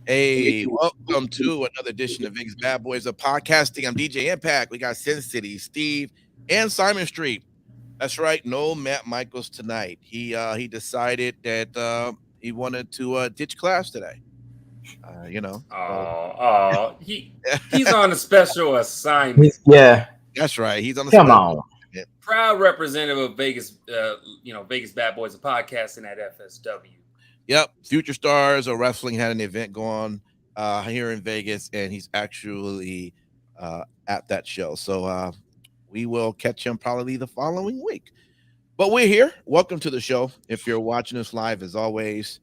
Hey, welcome to another edition of Vegas Bad Boys of Podcasting. I'm DJ Impact. We got Sin City, Steve, and Simon Street. That's right, no Matt Michaels tonight. He decided that he wanted to ditch class today. So He's on a special assignment. Yeah, that's right. He's on the come on. Proud representative of Vegas, Vegas Bad Boys of Podcasting at FSW. Yep, Future Stars of Wrestling had an event going here in Vegas, and he's actually at that show. So we will catch him probably the following week. But we're here. Welcome to the show. If you're watching us live, as always,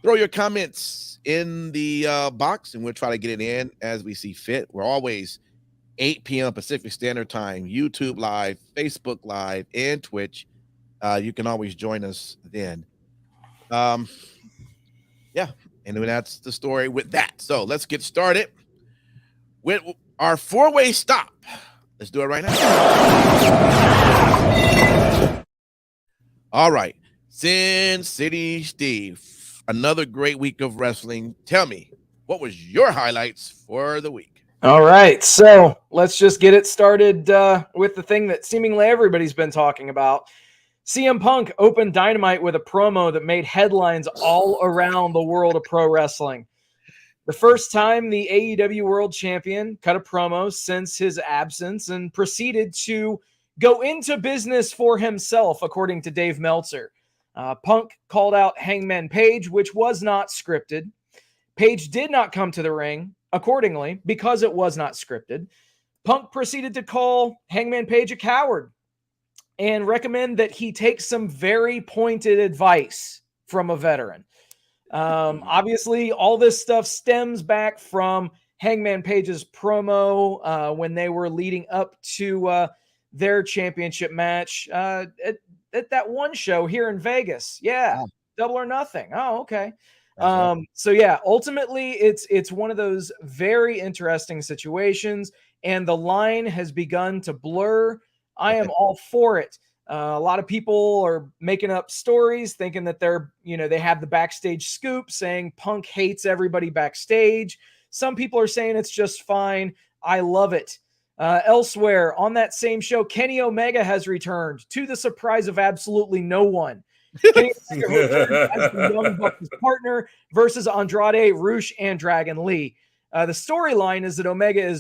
throw your comments in the box, and we'll try to get it in as we see fit. We're always 8 p.m. Pacific Standard Time, YouTube Live, Facebook Live, and Twitch. You can always join us then. Yeah, and that's the story with that. So let's get started with our four-way stop. Let's do it right now. All right, Sin City Steve, another great week of wrestling. Tell me, what was your highlights for the week? All right, so let's just get it started with the thing that seemingly everybody's been talking about. CM Punk opened Dynamite with a promo that made headlines all around the world of pro wrestling. The first time the AEW World Champion cut a promo since his absence and proceeded to go into business for himself, according to Dave Meltzer. Punk called out Hangman Page, which was not scripted. Page did not come to the ring, accordingly, because it was not scripted. Punk proceeded to call Hangman Page a coward and recommend that he take some very pointed advice from a veteran. Obviously, all this stuff stems back from Hangman Page's promo when they were leading up to their championship match at that one show here in Vegas. Yeah, Double or Nothing. Oh, okay. So yeah, ultimately, it's one of those very interesting situations, and the line has begun to blur. I am all for it. A lot of people are making up stories thinking that they have the backstage scoop saying Punk hates everybody backstage. Some people are saying it's just fine. I love it. Elsewhere on that same show, Kenny Omega has returned to the surprise of absolutely no one. Kenny Omega returned as the Young Bucks' partner versus Andrade, Rush, and Dragon Lee. The storyline is that Omega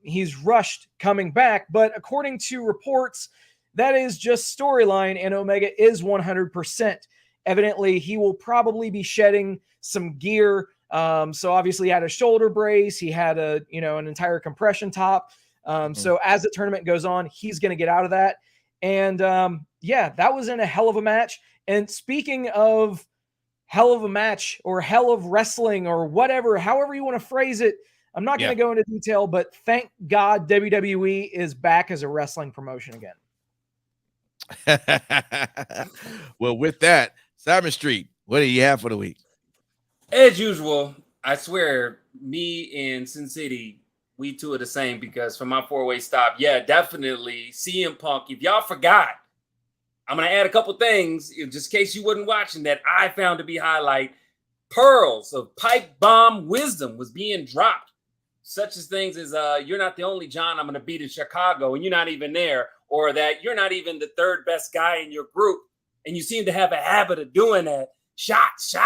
he's rushed coming back, but according to reports, that is just storyline, and Omega is 100%. Evidently, he will probably be shedding some gear. So obviously, he had a shoulder brace, he had an entire compression top. So as the tournament goes on, he's going to get out of that. And that was in a hell of a match. And speaking of hell of a match or hell of wrestling or whatever, however you want to phrase it, I'm not going to go into detail, but thank God WWE is back as a wrestling promotion again. Well, with that, Simon Street, what do you have for the week? As usual, I swear, me and Sin City, we two are the same, because for my four-way stop, definitely CM Punk. If y'all forgot, I'm going to add a couple things, just in case you wasn't watching, that I found to be highlight. Pearls of pipe bomb wisdom was being dropped, such as things as you're not the only John I'm going to beat in Chicago, and you're not even there, or that you're not even the third best guy in your group, and you seem to have a habit of doing that. Shots.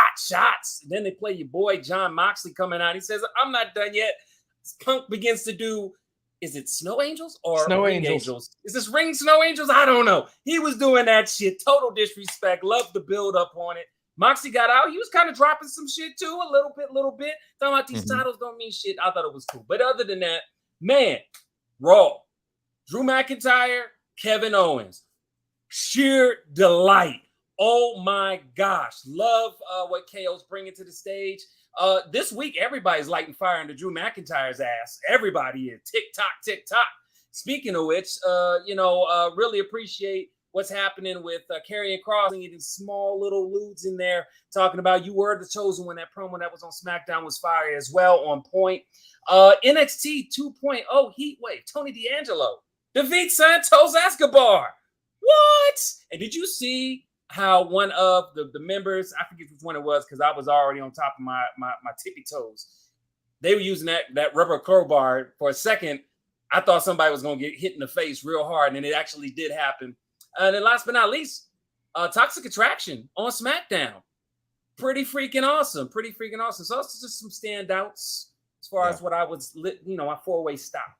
And then they play your boy John Moxley coming out. He says, I'm not done yet. Punk begins to do, is it Snow Angels or Snow Ring Angels? Is this Ring Snow Angels? I don't know. He was doing that shit. Total disrespect. Love the build up on it. Moxley got out. He was kind of dropping some shit too, a little bit. Talking about these titles don't mean shit. I thought it was cool. But other than that, man, Raw, Drew McIntyre, Kevin Owens, sheer delight. Oh my gosh. Love what KO's bringing to the stage. This week, everybody's lighting fire into Drew McIntyre's ass. Everybody is. Tick tock. Speaking of which, really appreciate what's happening with Karrion Kross and these small little ludes in there talking about you were the chosen one. That promo that was on SmackDown was fire as well, on point. NXT 2.0 Heatwave, Tony D'Angelo defeats Santos Escobar. What? And did you see how one of the members, I forget which one it was, because I was already on top of my tippy toes. They were using that rubber crowbar for a second. I thought somebody was going to get hit in the face real hard, and it actually did happen. And then last but not least, Toxic Attraction on SmackDown. Pretty freaking awesome. Pretty freaking awesome. So it's just some standouts as far as what I was, my four-way stop.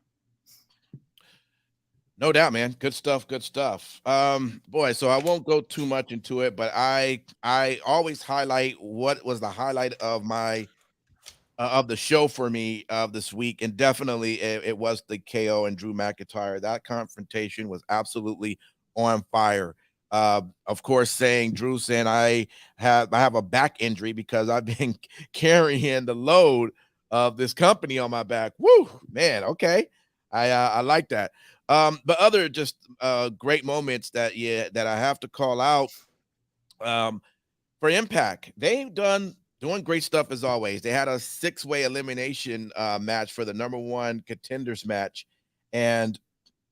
No doubt, man. Good stuff. Good stuff. Boy, so I won't go too much into it, but I always highlight what was the highlight of my of the show for me of this week, and definitely it was the KO and Drew McIntyre. That confrontation was absolutely on fire. Of course, Drew saying I have a back injury because I've been carrying the load of this company on my back. Woo, man. Okay, I like that. But other just great moments that I have to call out for Impact. They've doing great stuff as always. They had a 6-way elimination match for the #1 contenders match, and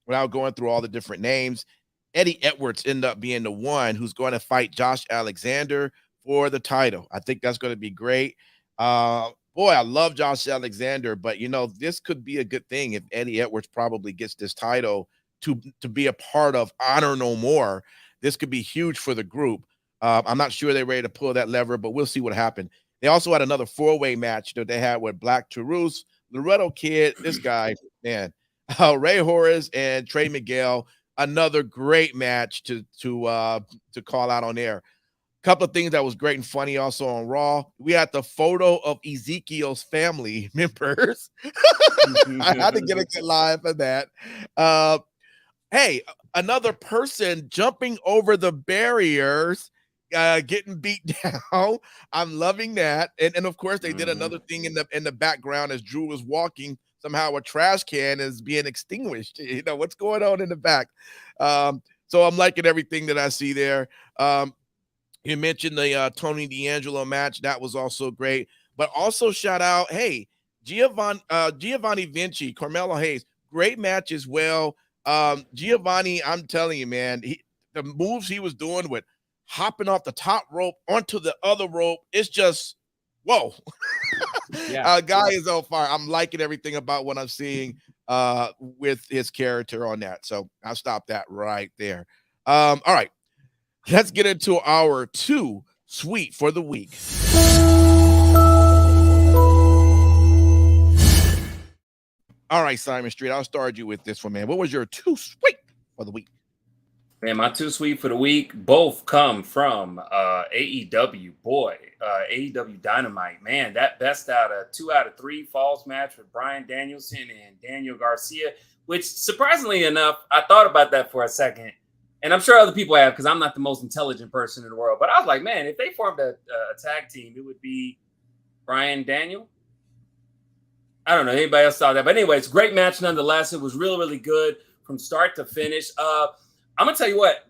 without going through all the different names, Eddie Edwards ended up being the one who's going to fight Josh Alexander for the title. I think that's going to be great. Boy, I love Josh Alexander, but this could be a good thing if Eddie Edwards probably gets this title to be a part of Honor No More. This could be huge for the group. I'm not sure they're ready to pull that lever, but we'll see what happens. They also had another 4-way match that they had with Black Taurus, Loretto Kid, this guy, man, Ray Horace, and Trey Miguel. Another great match to call out on there. Couple of things that was great and funny also on Raw. We had the photo of Ezekiel's family members. I had to get a good line for that. Hey, another person jumping over the barriers, getting beat down. I'm loving that. And of course, they did another thing in the background as Drew was walking. Somehow a trash can is being extinguished. What's going on in the back? So I'm liking everything that I see there. You mentioned the Tony D'Angelo match. That was also great. But also shout out, hey, Giovanni Vinci, Carmelo Hayes, great match as well. Giovanni, I'm telling you, man, the moves he was doing with hopping off the top rope onto the other rope, it's just, whoa. Guy is on fire. I'm liking everything about what I'm seeing with his character on that. So I'll stop that right there. All right. Let's get into our 2 sweet for the week. All right, Simon Street, I'll start you with this one, man. What was your 2 sweet for the week? Man, my 2 sweet for the week both come from AEW. AEW Dynamite. Man, that best out of 2 out of 3 falls match with Bryan Danielson and Daniel Garcia, which surprisingly enough, I thought about that for a second. And I'm sure other people have, because I'm not the most intelligent person in the world. But I was like, man, if they formed a tag team, it would be Bryan Daniel. I don't know. Anybody else saw that? But anyway, it's a great match nonetheless. It was really, really good from start to finish. I'm going to tell you what,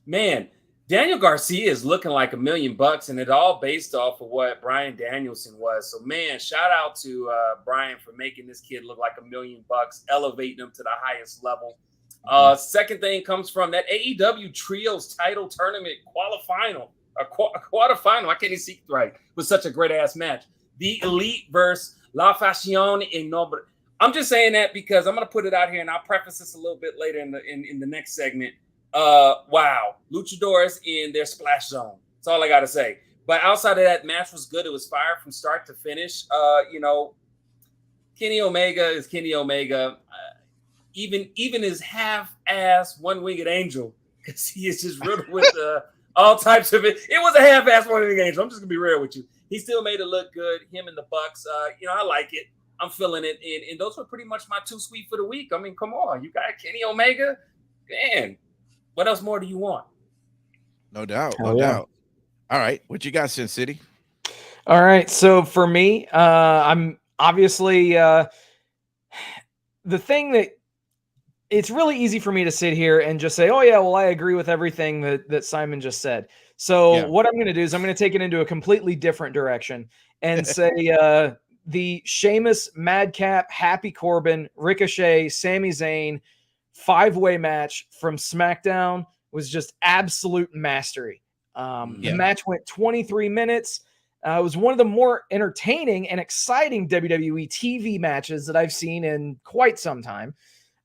man, Daniel Garcia is looking like $1 million, and it's all based off of what Bryan Danielson was. So, man, shout out to Bryan for making this kid look like $1 million, elevating him to the highest level. Second thing comes from that AEW Trios title tournament quarterfinal. I can't even see it right. It was such a great ass match. The Elite versus La Fashion Innoble. I'm just saying that because I'm gonna put it out here, and I'll preface this a little bit later in the next segment. Wow, Luchadors in their splash zone. That's all I gotta say. But outside of that, match was good. It was fire from start to finish. Kenny Omega is Kenny Omega. Even his half-ass one-winged angel, because he is just riddled with all types of it. It was a half-ass one-winged angel. I'm just gonna be real with you. He still made it look good. Him and the Bucks. I like it. I'm feeling it. And those were pretty much my 2 sweet for the week. I mean, come on. You got Kenny Omega. Man, what else more do you want? No doubt. No doubt. All right. What you got, Sin City? All right. So for me, I'm obviously the thing that it's really easy for me to sit here and just say, oh, yeah, well, I agree with everything that Simon just said. So what I'm going to do is I'm going to take it into a completely different direction and say the Sheamus, Madcap, Happy Corbin, Ricochet, Sami Zayn 5-way match from SmackDown was just absolute mastery. The Yeah. match went 23 minutes. It was one of the more entertaining and exciting WWE TV matches that I've seen in quite some time.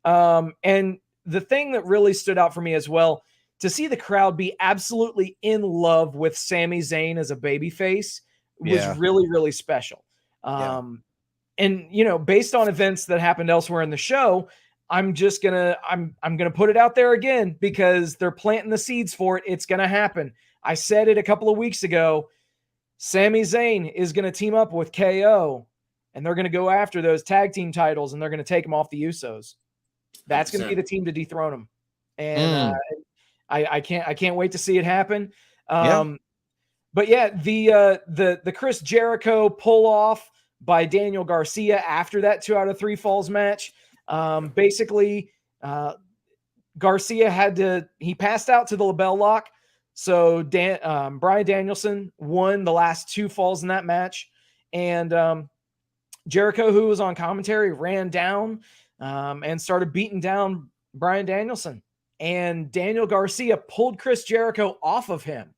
And the thing that really stood out for me as well, to see the crowd be absolutely in love with Sami Zayn as a babyface was really, really special. And you know, based on events that happened elsewhere in the show, I'm gonna put it out there again because they're planting the seeds for it. It's gonna happen. I said it a couple of weeks ago. Sami Zayn is gonna team up with KO, and they're gonna go after those tag team titles, and they're gonna take them off the Usos. That's gonna be the team to dethrone them. And I can't wait to see it happen. But yeah, the Chris Jericho pull off by Daniel Garcia after that 2 out of 3 falls match. Basically, Garcia he passed out to the label lock. So Bryan Danielson won the last 2 falls in that match. And Jericho, who was on commentary, ran down and started beating down Bryan Danielson. And Daniel Garcia pulled Chris Jericho off of him.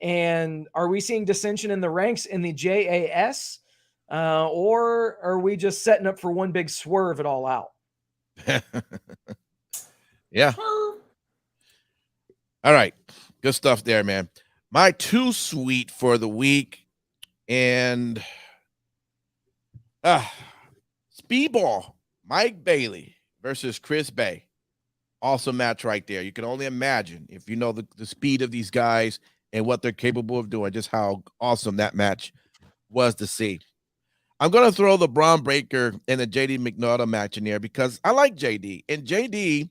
And are we seeing dissension in the ranks in the JAS? Or are we just setting up for one big swerve it all out? Yeah. All right. Good stuff there, man. My 2 sweet for the week. And Speedball, Mike Bailey versus Chris Bay. Awesome match right there. You can only imagine, if you know the speed of these guys and what they're capable of doing, just how awesome that match was to see. I'm going to throw the Braun Breaker and the JD McNaughton match in there because I like JD. And JD,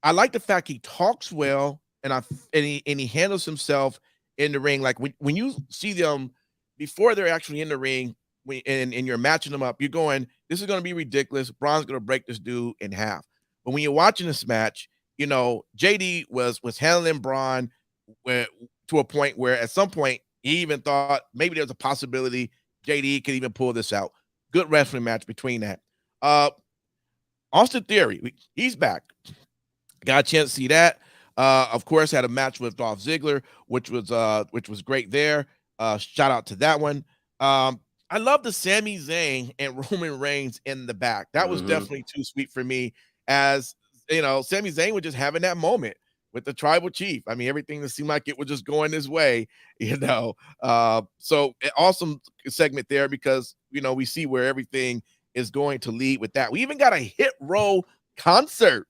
I like the fact he talks well and he handles himself in the ring. Like when you see them before they're actually in the ring and you're matching them up, you're going, this is going to be ridiculous. Braun's going to break this dude in half. But when you're watching this match, you know, JD was handling Braun to a point where at some point he even thought maybe there's a possibility JD could even pull this out. Good wrestling match between that. Austin Theory, he's back. Got a chance to see that. Of course, had a match with Dolph Ziggler, which was great there. Shout out to that one. I love the Sami Zayn and Roman Reigns in the back. That was definitely too sweet for me. As you know, Sami Zayn was just having that moment with the tribal chief. I mean, everything that seemed like it was just going his way, you know. So awesome segment there because, you know, we see where everything is going to lead with that. We even got a Hit Row concert.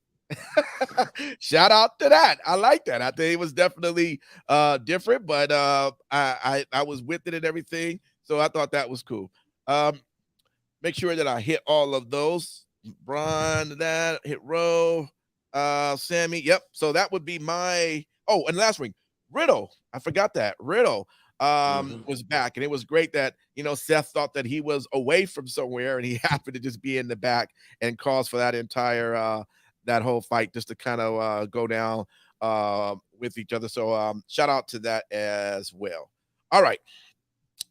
Shout out to that. I like that. I think it was definitely different, but I was with it and everything. So I thought that was cool. Make sure that I hit all of those. Braun, that Hit Row. Sammy, yep. So that would be my and last week, Riddle. I forgot that. Riddle was back, and it was great that, you know, Seth thought that he was away from somewhere and he happened to just be in the back and cause for that entire that whole fight just to kind of go down with each other. So shout out to that as well. All right.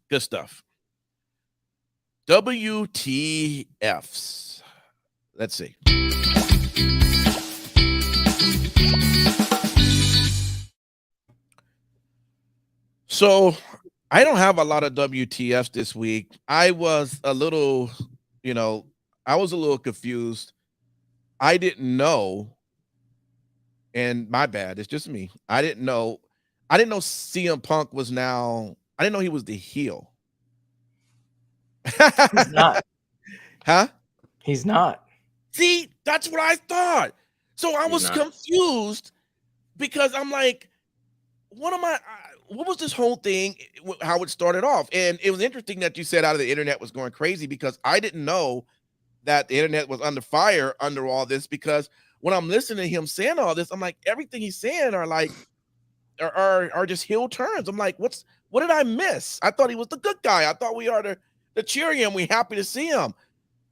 Good stuff. WTFs. Let's see. So I don't have a lot of WTFs this week. I was a little confused. I didn't know, and my bad, it's just me. I didn't know CM Punk was now, I didn't know he was the heel. He's not. Huh? He's not. See, that's what I thought. So I was confused because I'm like, what was this whole thing, how it started off? And it was interesting that you said out of the internet was going crazy because I didn't know that the internet was under fire under all this, because when I'm listening to him saying all this, I'm like, everything he's saying are just heel turns. I'm like, what did I miss? I thought he was the good guy. I thought we are the cheering him. We happy to see him.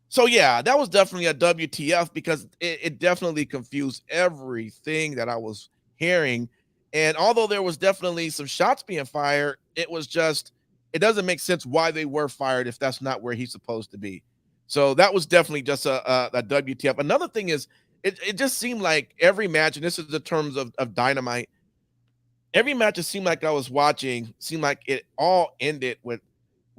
So yeah, that was definitely a WTF because it definitely confused everything that I was hearing. And although there was definitely some shots being fired, it doesn't make sense why they were fired if that's not where he's supposed to be. So that was definitely just a WTF. Another thing is it just seemed like every match, and this is the terms of Dynamite, every match it seemed like I was watching seemed like it all ended with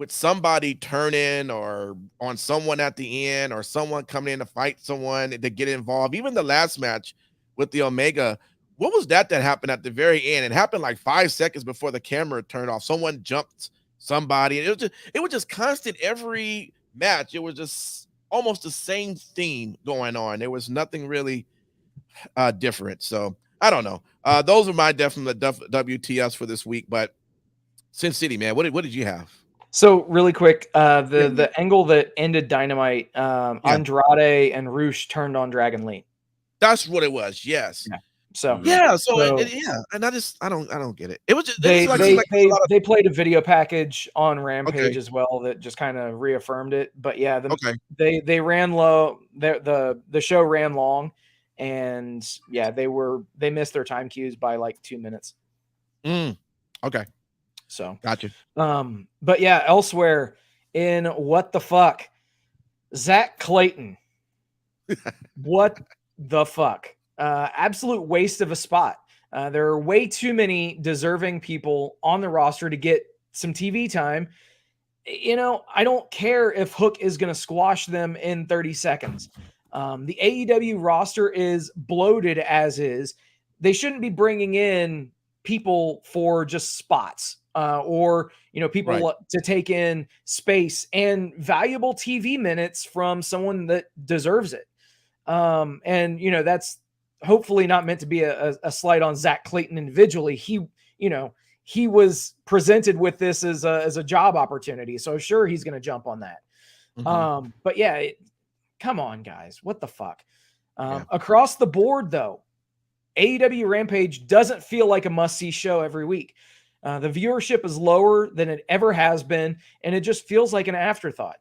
somebody turning or on someone at the end or someone coming in to fight someone to get involved. Even the last match with the Omega, what was that happened at the very end? It happened like 5 seconds before the camera turned off. Someone jumped somebody. And it was just constant every match. It was just almost the same theme going on. There was nothing really different. So I don't know. Those are my definite WTS for this week. But Sin City, man, what did you have? So really quick, the angle that ended Dynamite, Andrade and Roosh turned on Dragon Lee. That's what it was. Yes. Yeah. So and I don't get it. It was just they played a video package on Rampage as well that just kind of reaffirmed it. But yeah, they ran low. The show ran long, and yeah, they missed their time cues by like 2 minutes. Okay. So gotcha. But yeah, elsewhere in what the fuck, Zach Clayton. What the fuck? Absolute waste of a spot. There are way too many deserving people on the roster to get some TV time. You know, I don't care if Hook is going to squash them in 30 seconds. The AEW roster is bloated as is. They shouldn't be bringing in people for just spots. Or, you know, people to take in space and valuable TV minutes from someone that deserves it. And, you know, that's hopefully not meant to be a slight on Zach Clayton individually. He was presented with this as a job opportunity. So sure, he's going to jump on that. But yeah, come on, guys. What the fuck? Across the board, though, AEW Rampage doesn't feel like a must-see show every week. The viewership is lower than it ever has been, and it just feels like an afterthought.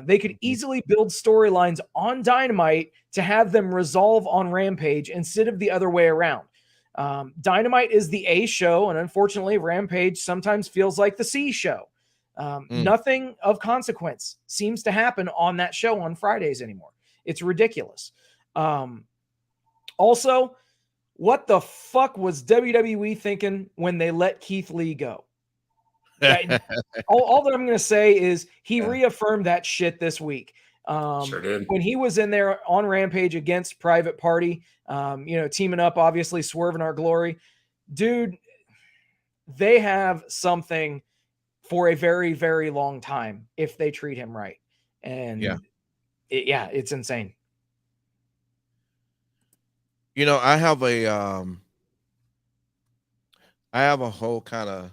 They could easily build storylines on Dynamite to have them resolve on Rampage instead of the other way around. Dynamite is the A show, and unfortunately, Rampage sometimes feels like the C show. Nothing of consequence seems to happen on that show on Fridays anymore. It's ridiculous. Also, what the fuck was WWE thinking when they let Keith Lee go? All that I'm going to say is he reaffirmed that shit this week. Sure did. When he was in there on Rampage against Private Party, teaming up, obviously, Swerve in Our Glory. Dude, they have something for a very, very long time if they treat him right. And it's insane. You know, I have a whole kind of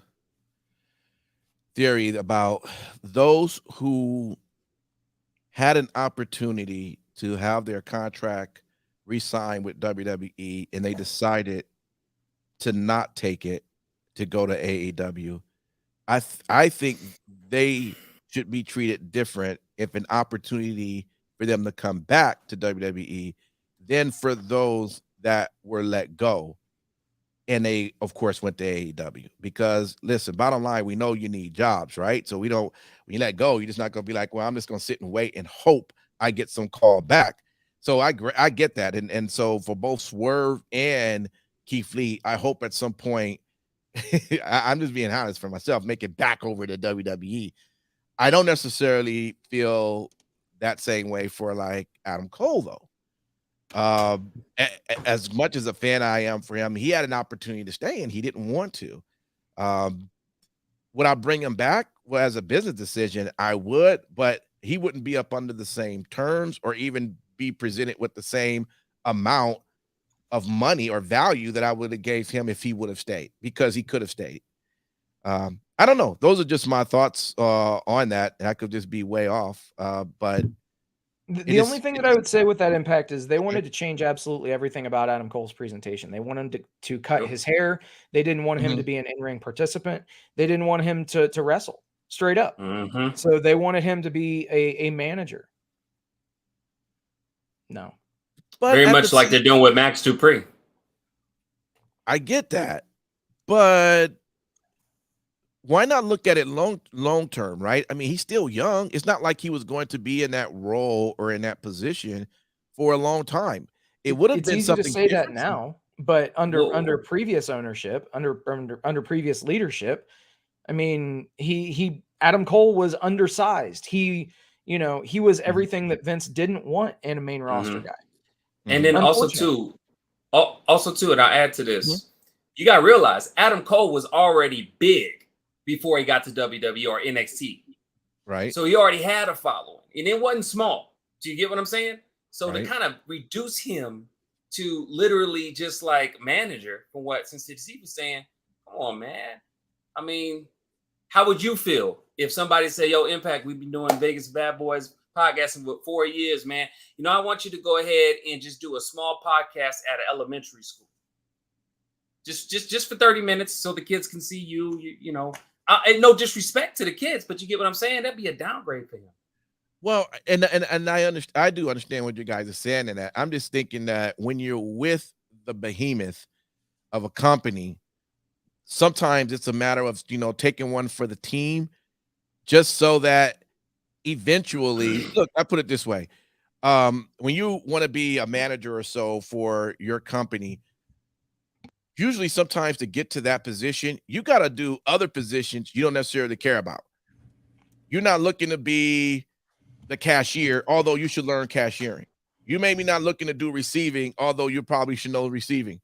theory about those who had an opportunity to have their contract re-signed with WWE and they decided to not take it to go to AEW. I think they should be treated different if an opportunity for them to come back to WWE than for those that were let go and they of course went to AEW. Because listen, bottom line, we know you need jobs, right? So when you let go, you're just not gonna be like, well, I'm just gonna sit and wait and hope I get some call back. So I get that. And so for both Swerve and Keith Lee, I hope at some point I'm just being honest for myself, make it back over to WWE. I don't necessarily feel that same way for like Adam Cole though. As much as a fan I am for him, he had an opportunity to stay and he didn't want to. Would I bring him back? Well, as a business decision, I would, but he wouldn't be up under the same terms or even be presented with the same amount of money or value that I would have gave him if he would have stayed, because he could have stayed. I don't know. Those are just my thoughts on that. And I could just be way off. But the only thing that I would say with that impact is they wanted to change absolutely everything about Adam Cole's presentation. They wanted to cut his hair. They didn't want him to be an in-ring participant. They didn't want him to wrestle straight up. So they wanted him to be a manager. No. But very much like they're doing with Max Dupree. I get that. But why not look at it long term, right? I mean, he's still young. It's not like he was going to be in that role or in that position for a long time. it would have It's been easy to something say that different. now, but under Whoa. previous ownership, under previous leadership, I mean, Adam Cole was undersized. He was everything that Vince didn't want in a main roster guy. And then Unfortunately. also too, and I'll add to this. Mhm. You got to realize Adam Cole was already big before he got to WWE or NXT. Right. So he already had a following, and it wasn't small. Do you get what I'm saying? So to Right. kind of reduce him to literally just like manager, from what Since he was saying, come on, man. I mean, how would you feel if somebody say, "Yo, Impact, we've been doing Vegas BadBoyz podcasting for 4 years, man. You know, I want you to go ahead and just do a small podcast at an elementary school, just for 30 minutes, so the kids can see you. You know, and no disrespect to the kids, but you get what I'm saying. That'd be a downgrade for him." Well, and I do understand what you guys are saying in that. I'm just thinking that when you're with the behemoth of a company, sometimes it's a matter of, taking one for the team, just so that eventually, look, I put it this way. When you want to be a manager or so for your company, usually sometimes to get to that position, you got to do other positions you don't necessarily care about. You're not looking to be the cashier, although you should learn cashiering. You may be not looking to do receiving, although you probably should know receiving.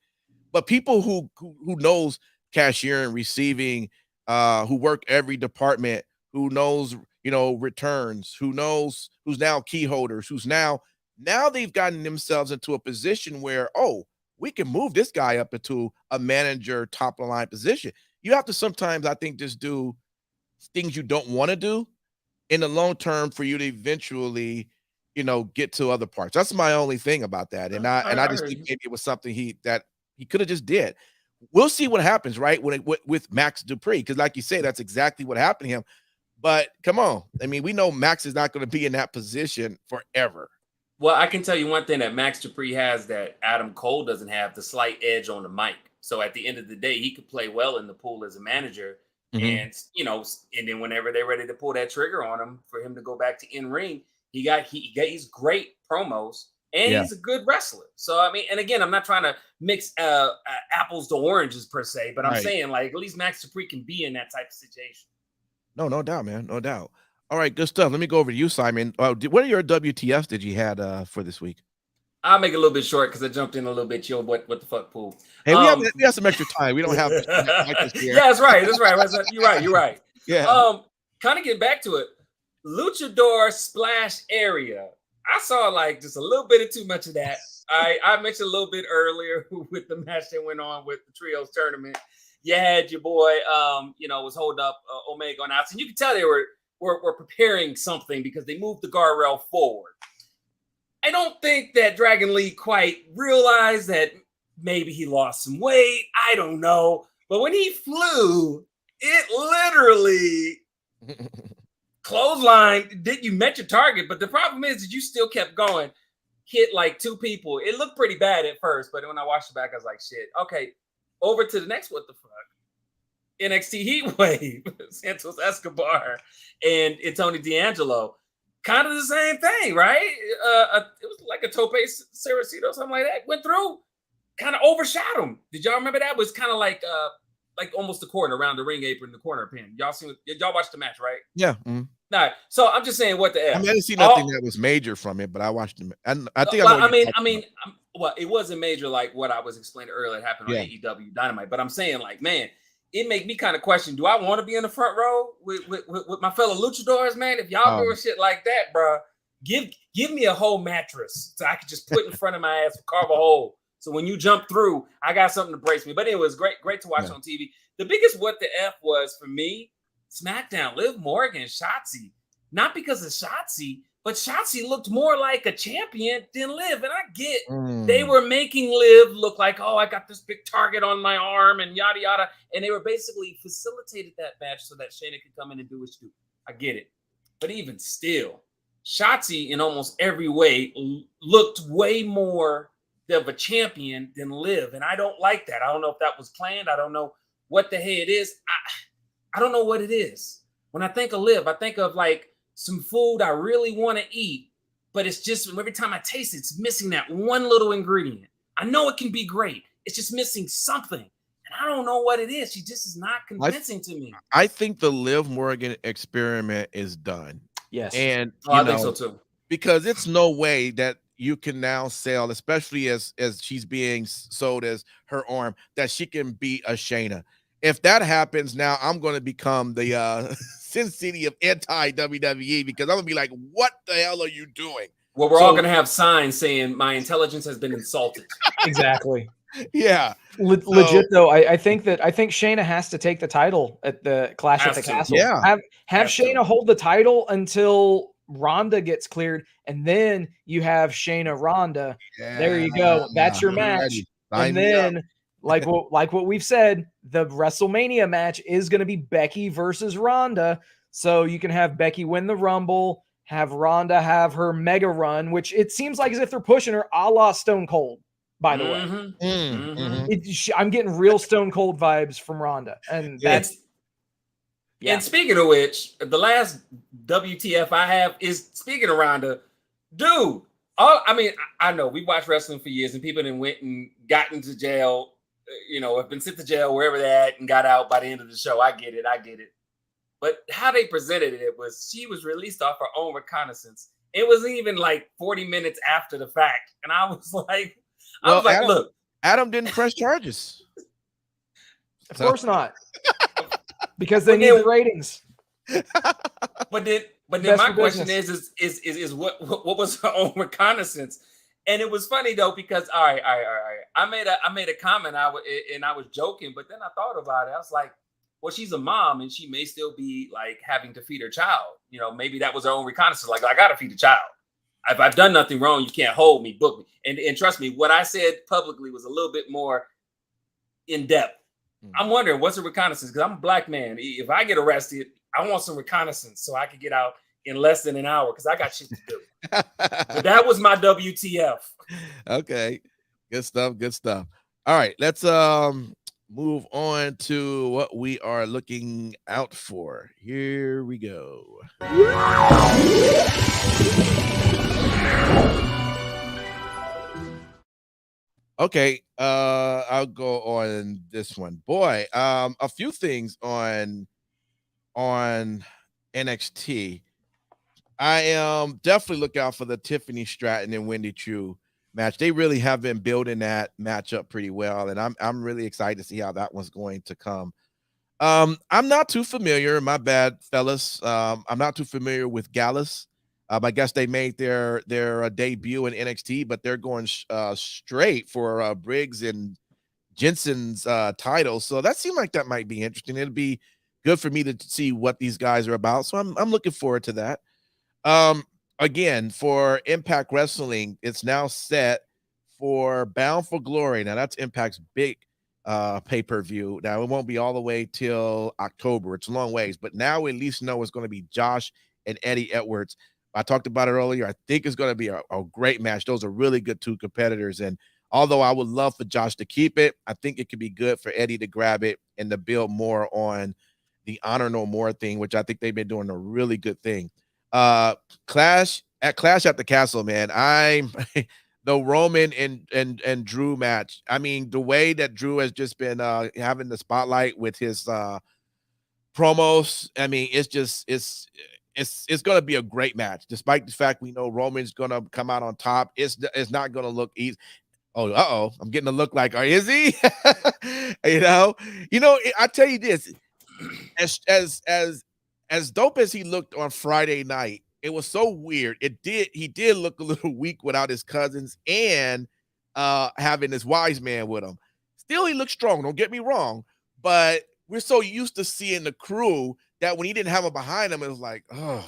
But people who knows cashiering, receiving, who work every department, who knows, returns, who's now key holders, who's now they've gotten themselves into a position where, oh, we can move this guy up into a manager top of the line position. You have to sometimes, I think, just do things you don't want to do in the long term for you to eventually, get to other parts. That's my only thing about that. And I just think maybe it was something he could have just did. We'll see what happens, right? With Max Dupree, because like you say, that's exactly what happened to him. But come on, I mean, we know Max is not going to be in that position forever. Well, I can tell you one thing that Max Dupree has that Adam Cole doesn't have: the slight edge on the mic. So at the end of the day, he could play well in the pool as a manager. And and then whenever they're ready to pull that trigger on him for him to go back to in ring, he's great promos and he's a good wrestler. So I mean, and again, I'm not trying to mix apples to oranges per se, but I'm saying, like, at least Max Dupree can be in that type of situation. No doubt, man, no doubt. All right, good stuff. Let me go over to you, Simon. What are your WTFs that you had for this week? I'll make it a little bit short because I jumped in a little bit. Yo, what the fuck, pool? Hey, we have some extra time. We don't have yeah, that's right. You're right. Yeah. Kind of getting back to it. Luchador splash area. I saw like just a little bit of too much of that. I mentioned a little bit earlier with the match that went on with the trios tournament. You had your boy, was holding up Omega on outs, and you could tell they were preparing something because they moved the guardrail forward. I don't think that Dragon Lee quite realized that maybe he lost some weight. I don't know. But when he flew, it literally clothesline. You met your target, but the problem is that you still kept going. Hit like two people. It looked pretty bad at first, but when I watched it back, I was like, shit. Okay, over to the next what the fuck. NXT Heatwave, Santos Escobar, and Tony D'Angelo. Kind of the same thing, right? It was like a tope Saracito, something like that. Went through, kind of overshot him. Did y'all remember that? It was kind of like almost the corner around the ring apron, the corner pin. Y'all watched the match, right? Yeah. All right. So I'm just saying, what the F? I didn't see nothing that was major from it, but I watched it. I think well, it wasn't major like what I was explaining earlier. It happened on AEW Dynamite, but I'm saying, like, man, it make me kind of question: do I want to be in the front row with my fellow luchadors, man? If y'all doing shit like that, bro, give me a whole mattress so I could just put in front of my ass, carve a hole. So when you jump through, I got something to brace me. But it was great to watch on TV. The biggest what the F was for me, SmackDown, Liv Morgan, Shotzi. Not because of Shotzi, but Shotzi looked more like a champion than Liv. And I get they were making Liv look like, oh, I got this big target on my arm and yada, yada. And they were basically facilitated that match so that Shayna could come in and do what she do. I get it. But even still, Shotzi in almost every way looked way more of a champion than Liv. And I don't like that. I don't know if that was planned. I don't know what the hell it is. I don't know what it is. When I think of Liv, I think of like some food I really want to eat, but it's just every time I taste it, it's missing that one little ingredient. I know it can be great. It's just missing something. And I don't know what it is. She just is not convincing to me. I think the Liv Morgan experiment is done. Yes. And I think so too. Because it's no way that you can now sell, especially as she's being sold as her arm, that she can beat a Shayna. If that happens now, I'm going to become the Sin City of anti-WWE, because I'm going to be like, what the hell are you doing? Well, we're all going to have signs saying my intelligence has been insulted. Exactly. Yeah. Legit though, I think Shayna has to take the title at the Clash at the Castle. Yeah. Have Shayna hold the title until Ronda gets cleared, and then you have Shayna Ronda. Yeah. There you go. That's your match. And then like what we've said, the WrestleMania match is going to be Becky versus Ronda. So you can have Becky win the Rumble, have Ronda have her mega run, which it seems like as if they're pushing her a la Stone Cold, by the way. I'm getting real Stone Cold vibes from Ronda. And that's And speaking of which, the last WTF I have is, speaking of Ronda, dude. I know we watched wrestling for years, and people then went and got into jail, have been sent to jail wherever they're at and got out by the end of the show. I get it. But how they presented it was she was released off her own reconnaissance. It wasn't even like 40 minutes after the fact. And I was like, look. Adam didn't press charges. Of course not. Because they need the ratings. But then my question is what was her own reconnaissance? And it was funny though, because all right. I made a comment. I was joking, but then I thought about it. I was like, well, she's a mom and she may still be like having to feed her child. Maybe that was her own reconnaissance. Like, I gotta feed the child. If I've done nothing wrong, you can't hold me, book me. And trust me, what I said publicly was a little bit more in depth. I'm wondering what's a reconnaissance, because I'm a black man. If I get arrested, I want some reconnaissance so I can get out in less than an hour, because I got shit to do. But that was my WTF. Okay. Good stuff. All right, let's move on to what we are looking out for. Here we go. Okay, I'll go on this one. Boy, a few things on NXT. I am definitely look out for the Tiffany Stratton and Wendy Choo match. They really have been building that matchup pretty well, and I'm really excited to see how that one's going to come. I'm not too familiar, my bad, fellas. I'm not too familiar with Gallus. I guess they made their debut in NXT, but they're going straight for Briggs and Jensen's titles. So that seemed like that might be interesting. It'll be good for me to see what these guys are about. So I'm looking forward to that. Again, for Impact Wrestling, it's now set for Bound for Glory. Now that's Impact's big pay-per-view. Now it won't be all the way till October. It's a long ways, but now we at least know it's going to be Josh and Eddie Edwards. I talked about it earlier. I think it's going to be a great match. Those are really good two competitors. And although I would love for Josh to keep it, I think it could be good for Eddie to grab it and to build more on the Honor No More thing, which I think they've been doing a really good thing. Clash at the Castle, man. The Roman and Drew match. I mean, the way that Drew has just been having the spotlight with his promos. I mean, it's going to be a great match, despite the fact we know Roman's going to come out on top. It's not going to look easy. Oh, I'm getting a look like, is he? I tell you this, as dope as he looked on Friday night, it was so weird. He did look a little weak without his cousins and having his wise man with him. Still, he looked strong. Don't get me wrong, but we're so used to seeing the crew that when he didn't have him behind him, it was like, oh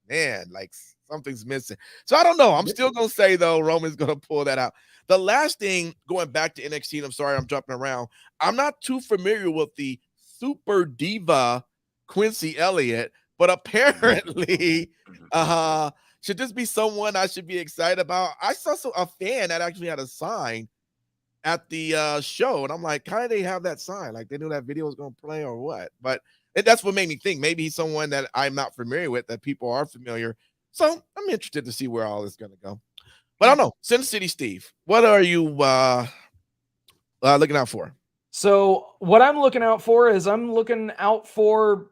man, like something's missing. So I don't know. I'm still gonna say though, Roman's gonna pull that out. The last thing, going back to NXT, and I'm sorry I'm jumping around. I'm not too familiar with the super diva Quincy Elliott, but apparently, should this be someone I should be excited about? I saw a fan that actually had a sign at the show, and I'm like, how did they have that sign? Like they knew that video was gonna play or what? But that's what made me think maybe he's someone that I'm not familiar with, that people are familiar. So I'm interested to see where all this is going to go. But I don't know. Sin City Steve, what are you looking out for? So what I'm looking out for is I'm looking out for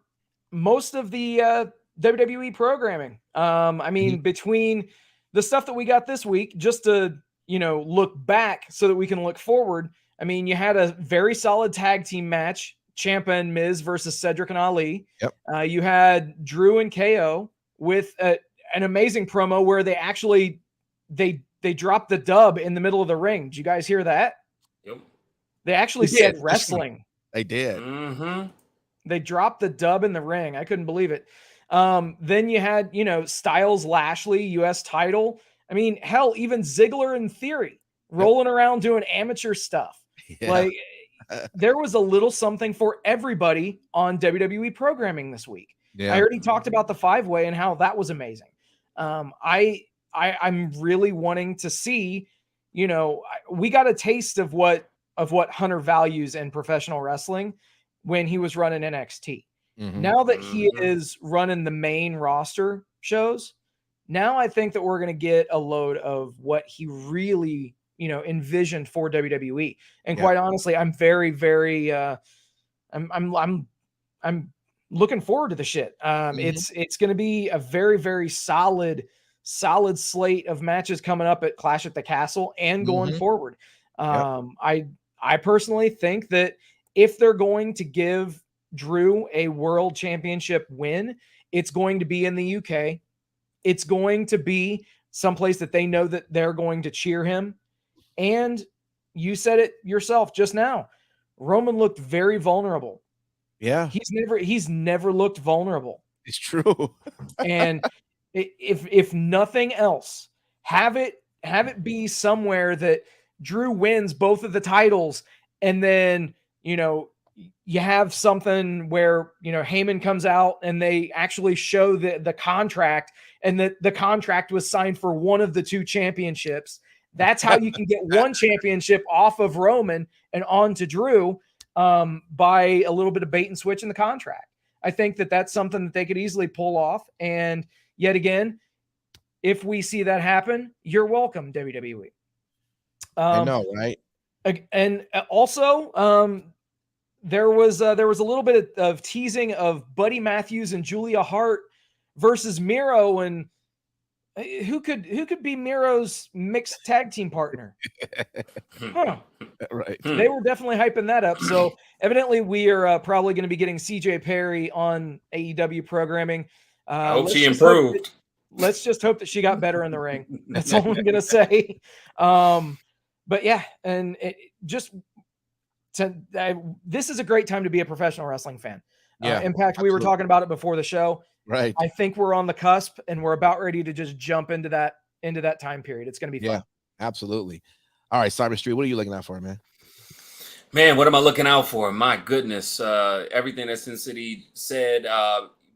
most of the WWE programming. I mean, between the stuff that we got this week, just to, look back so that we can look forward. I mean, you had a very solid tag team match, Ciampa and Miz versus Cedric and Ali. Yep. You had Drew and KO with an amazing promo where they actually they dropped the dub in the middle of the ring. Did you guys hear that? Yep. They actually said wrestling. They did. Mm-hmm. They dropped the dub in the ring. I couldn't believe it. Then you had, Styles Lashley, US title. I mean, hell, even Ziggler and Theory rolling around doing amateur stuff. Yeah. Like, there was a little something for everybody on WWE programming this week. Yeah. I already talked about the 5-way and how that was amazing. I'm really wanting to see, we got a taste of what Hunter values in professional wrestling when he was running NXT. Mm-hmm. Now that he is running the main roster shows, now I think that we're going to get a load of what he really, envisioned for WWE. And quite honestly, I'm very, very, I'm looking forward to the shit. It's going to be a very, very solid slate of matches coming up at Clash at the Castle and going forward. I personally think that if they're going to give Drew a world championship win, it's going to be in the UK. It's going to be someplace that they know that they're going to cheer him. And you said it yourself just now. Roman looked very vulnerable. Yeah. He's never looked vulnerable. It's true. And if nothing else, have it be somewhere that Drew wins both of the titles, and then, you have something where, Heyman comes out and they actually show the contract, and that the contract was signed for one of the two championships. That's how you can get one championship off of Roman and on to Drew, by a little bit of bait and switch in the contract. I think that that's something that they could easily pull off. And yet again, if we see that happen, you're welcome, WWE. I know, right? And also, there was a little bit of teasing of Buddy Matthews and Julia Hart versus Miro, and who could be Miro's mixed tag team partner? Huh. Right. They were definitely hyping that up. So evidently we are probably going to be getting CJ Perry on AEW programming. I hope she improved. Let's just hope that she got better in the ring. That's all I'm going to say. But yeah, and this is a great time to be a professional wrestling fan. Yeah, Impact, we were talking about it before the show. Right. I think we're on the cusp, and we're about ready to just jump into that time period. It's going to be fun. Yeah, absolutely. All right, Cyber Street, what are you looking out for, man? Man, what am I looking out for? My goodness, everything that Sin City said,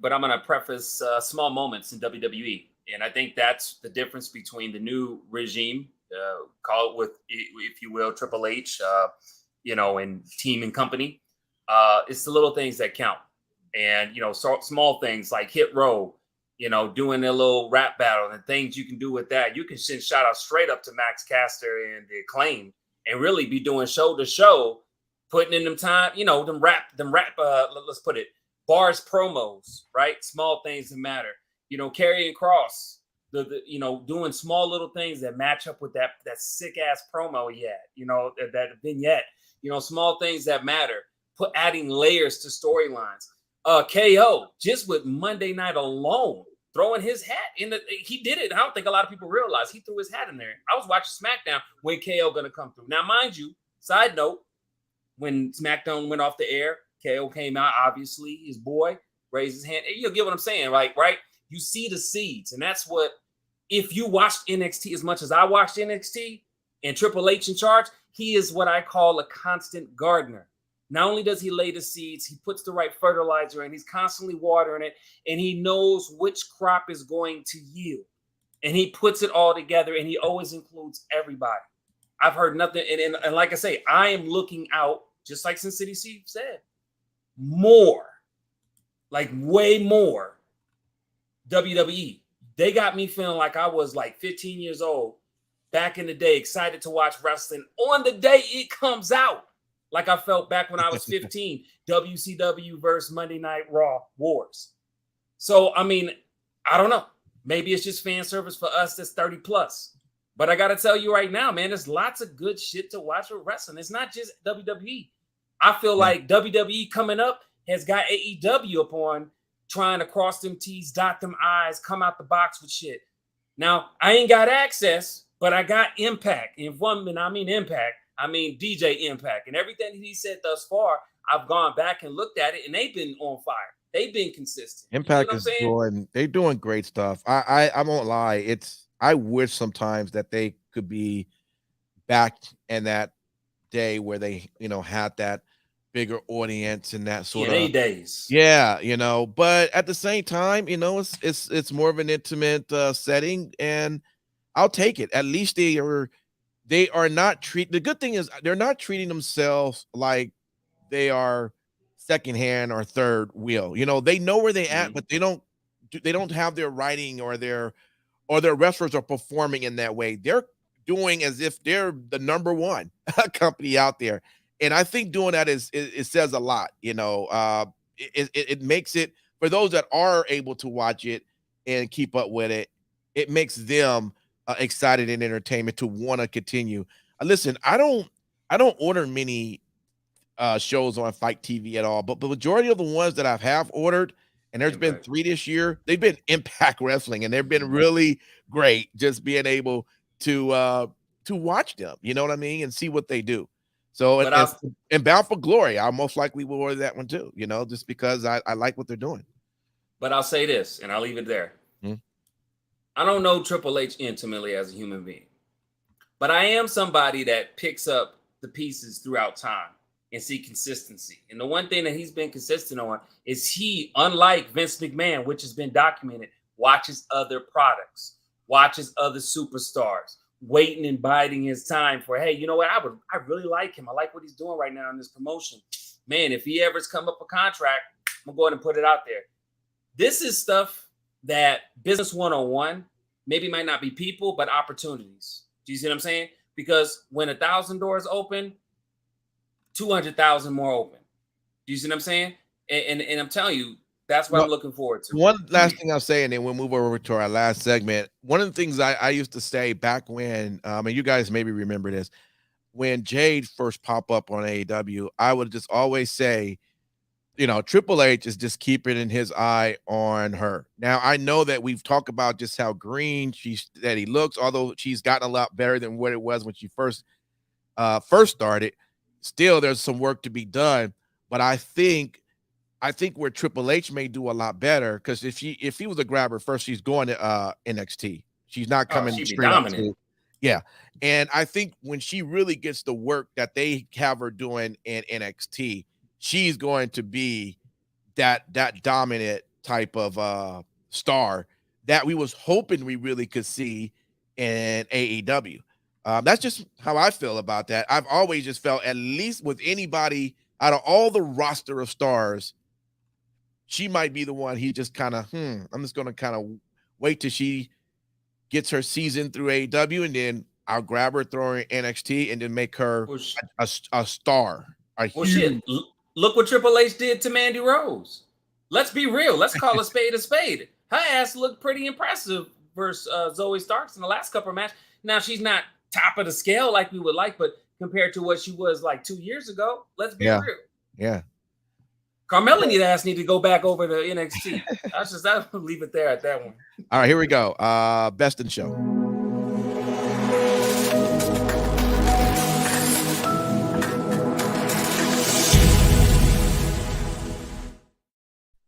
but I'm going to preface small moments in WWE. And I think that's the difference between the new regime, call it with, if you will, Triple H, and team and company. It's the little things that count. And, small things like Hit Row, doing their little rap battle and things you can do with that. You can send shout out straight up to Max Caster and the Acclaim and really be doing show to show, putting in them time, them rap, let's put it, bars promos, right? Small things that matter. Karrion Kross, doing small little things that match up with that sick ass promo he had, that vignette, small things that matter, adding layers to storylines. KO, just with Monday night alone, throwing his hat in he did it. I don't think a lot of people realize he threw his hat in there. I was watching SmackDown when KO gonna come through. Now, mind you, side note, when SmackDown went off the air, KO came out, obviously, his boy raised his hand. You get what I'm saying, right? You see the seeds, and that's what, if you watched NXT as much as I watched NXT and Triple H in charge, he is what I call a constant gardener. Not only does he lay the seeds, he puts the right fertilizer in, he's constantly watering it, and he knows which crop is going to yield. And he puts it all together, and he always includes everybody. I've heard nothing, and like I say, I am looking out, just like Sin City Steve said, more, like way more WWE. they got me feeling like I was like 15 years old back in the day, excited to watch wrestling on the day it comes out. Like I felt back when I was 15, WCW versus Monday Night Raw Wars. So, I mean, I don't know. Maybe it's just fan service for us that's 30 plus. But I got to tell you right now, man, there's lots of good shit to watch with wrestling. It's not just WWE. I feel like WWE coming up has got AEW upon trying to cross them T's, dot them I's, come out the box with shit. Now, I ain't got access, but I got Impact. And when I mean Impact, I mean DJ Impact. And everything he said thus far, I've gone back and looked at it, and they've been on fire. They've been consistent. Impact is they're doing great stuff. I won't lie. I wish sometimes that they could be back in that day where they, had that bigger audience and that sort of days. Yeah, but at the same time, it's more of an intimate setting, and I'll take it. At least they are not the good thing is they're not treating themselves like they are secondhand or third wheel. They know where they at, but they don't have their writing or their wrestlers are performing in that way. They're doing as if they're the number one company out there. And I think doing that it says a lot, it makes it for those that are able to watch it and keep up with it. It makes them excited and entertainment to want to continue. Listen, I don't order many shows on Fight TV at all, but the majority of the ones that I have ordered, and there's been 3 this year, they've been Impact Wrestling, and they've been really great. Just being able to watch them, you know what I mean, and see what they do. So and Bound for Glory, I most likely will order that one too, just because I like what they're doing. But I'll say this, and I'll leave it there. I don't know Triple H intimately as a human being, but I am somebody that picks up the pieces throughout time and see consistency. And the one thing that he's been consistent on is he, unlike Vince McMahon, which has been documented, watches other products, watches other superstars, waiting and biding his time for, hey, you know what? I really like him. I like what he's doing right now in this promotion. Man, if he ever's come up a contract, I'm going to go ahead and put it out there. This is stuff that business 101 maybe might not be people, but opportunities. Do you see what I'm saying? Because when 1,000 doors open, 200,000 more open. Do you see what I'm saying? And I'm telling you, that's what I'm looking forward to. One last thing I'll say, and then we'll move over to our last segment. One of the things I used to say back when, and you guys maybe remember this, when Jade first popped up on AEW, I would just always say, Triple H is just keeping his eye on her. Now, I know that we've talked about just how green that he looks, although she's gotten a lot better than what it was when she first started. Still, there's some work to be done, but I think where Triple H may do a lot better, because if he was a grabber first, she's going to NXT. She's not coming straight up to, yeah. And I think when she really gets the work that they have her doing in NXT, she's going to be that dominant type of star that we was hoping we really could see in AEW. That's just how I feel about that. I've always just felt, at least with anybody out of all the roster of stars, she might be the one he just kind of, I'm just going to kind of wait till she gets her season through AEW, and then I'll grab her, throw her in NXT, and then make her a star. Shit. Look what Triple H did to Mandy Rose. Let's be real. Let's call a spade a spade. Her ass looked pretty impressive versus Zoe Starks in the last couple of matches. Now, she's not top of the scale like we would like, but compared to what she was like 2 years ago, let's be real. Yeah. Carmella need to go back over to NXT. I'll leave it there at that one. All right, here we go. Best in Show.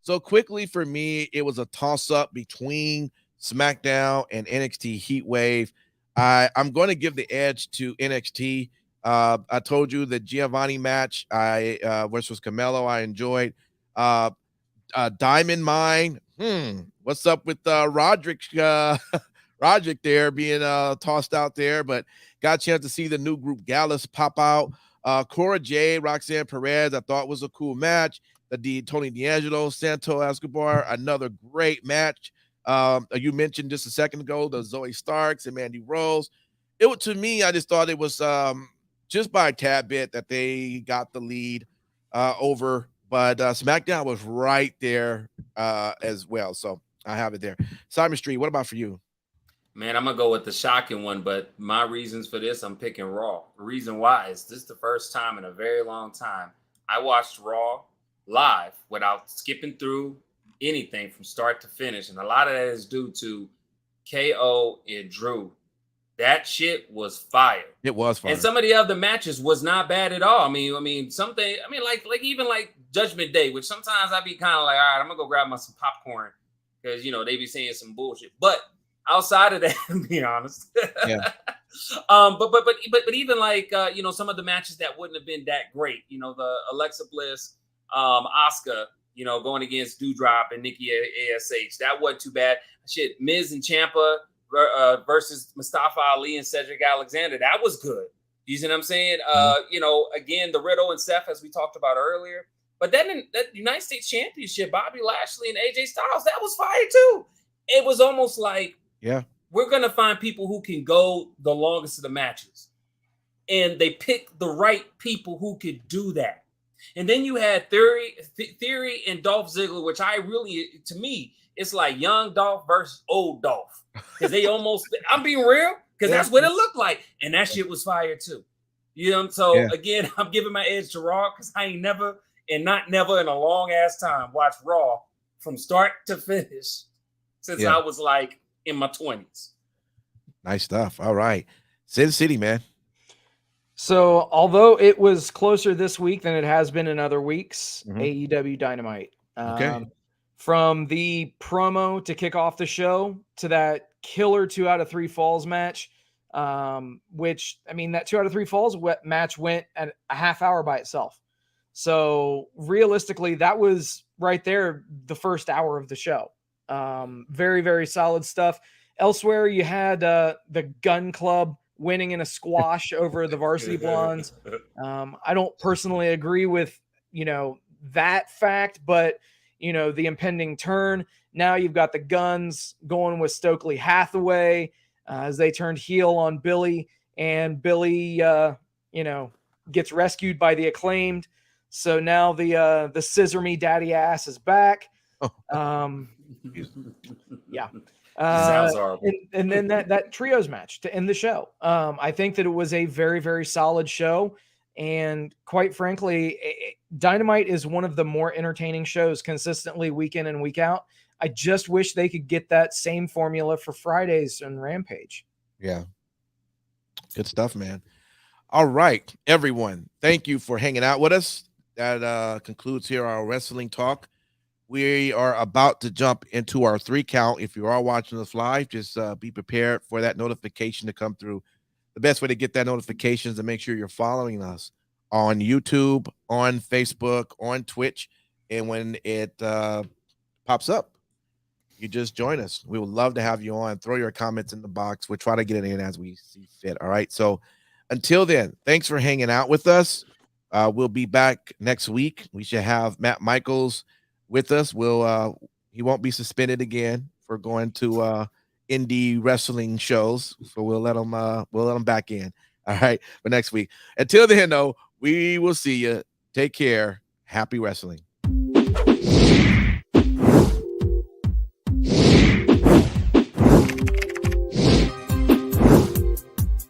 So quickly for me, it was a toss-up between SmackDown and NXT Heatwave. I'm going to give the edge to NXT. I told you the Giovanni match, which was Carmelo, I enjoyed. Diamond Mine. What's up with Roderick there being tossed out there, but got a chance to see the new group Gallus pop out. Cora Jade, Roxanne Perez, I thought was a cool match. Tony D'Angelo, Santo Escobar, another great match. You mentioned just a second ago the Zoe Starks and Mandy Rose. It was, to me, I just thought it was just by a tad bit that they got the lead over, but SmackDown was right there as well. So I have it there. Simon Street, what about for you? Man, I'm gonna go with the shocking one, but my reasons for this, I'm picking Raw. The reason why is this is the first time in a very long time I watched Raw live without skipping through anything from start to finish, and a lot of that is due to KO and Drew. That shit was fire. It was fire. And some of the other matches was not bad at all. I mean, something. I mean, like even like Judgment Day, which sometimes I be kind of like, all right, I'm gonna go grab some popcorn because they be saying some bullshit. But outside of that, to be honest, yeah. But even like some of the matches that wouldn't have been that great. The Alexa Bliss, Asuka, going against Doudrop and Nikki ASH. That wasn't too bad. Shit, Miz and Ciampa versus Mustafa Ali and Cedric Alexander. That was good. You see what I'm saying? Again, the Riddle and Seth, as we talked about earlier. But then in that United States Championship, Bobby Lashley and AJ Styles, that was fire too. It was almost like, we're going to find people who can go the longest of the matches. And they picked the right people who could do that. And then you had Theory and Dolph Ziggler, which to me, it's like young Dolph versus old Dolph. Because they almost, I'm being real, because that's what it looked like. And that shit was fire too. Again, I'm giving my edge to Raw because I ain't never in a long ass time watched Raw from start to finish since I was like in my 20s. Nice stuff. All right. Sin City, man. So although it was closer this week than it has been in other weeks, AEW Dynamite. Okay. From the promo to kick off the show to that killer 2 out of 3 falls match, which, I mean, that 2 out of 3 falls match went at a half hour by itself. So realistically, that was right there the first hour of the show. Very, very solid stuff. Elsewhere, you had the Gun Club winning in a squash over the Varsity Blondes. I don't personally agree with, that fact, but the impending turn. Now you've got the Guns going with Stokely Hathaway as they turned heel on Billy, and Billy, gets rescued by the Acclaimed. So now the Scissor Me Daddy Ass is back. Yeah. Sounds horrible. And then that trios match to end the show. I think that it was a very, very solid show. And quite frankly, Dynamite is one of the more entertaining shows consistently week in and week out. I just wish they could get that same formula for Fridays and Rampage. Yeah. Good stuff, man. All right, everyone. Thank you for hanging out with us. That concludes here our wrestling talk. We are about to jump into our 3 count. If you are watching us live, just be prepared for that notification to come through. The best way to get that notification is to make sure you're following us on YouTube, on Facebook, on Twitch. And when it pops up, you just join us. We would love to have you on. Throw your comments in the box. We'll try to get it in as we see fit. All right. So until then, thanks for hanging out with us. We'll be back next week. We should have Matt Michaels with us. He won't be suspended again for going to indie wrestling shows, so we'll let him back in. All right, for next week. Until then, though, we will see you. Take care. Happy wrestling.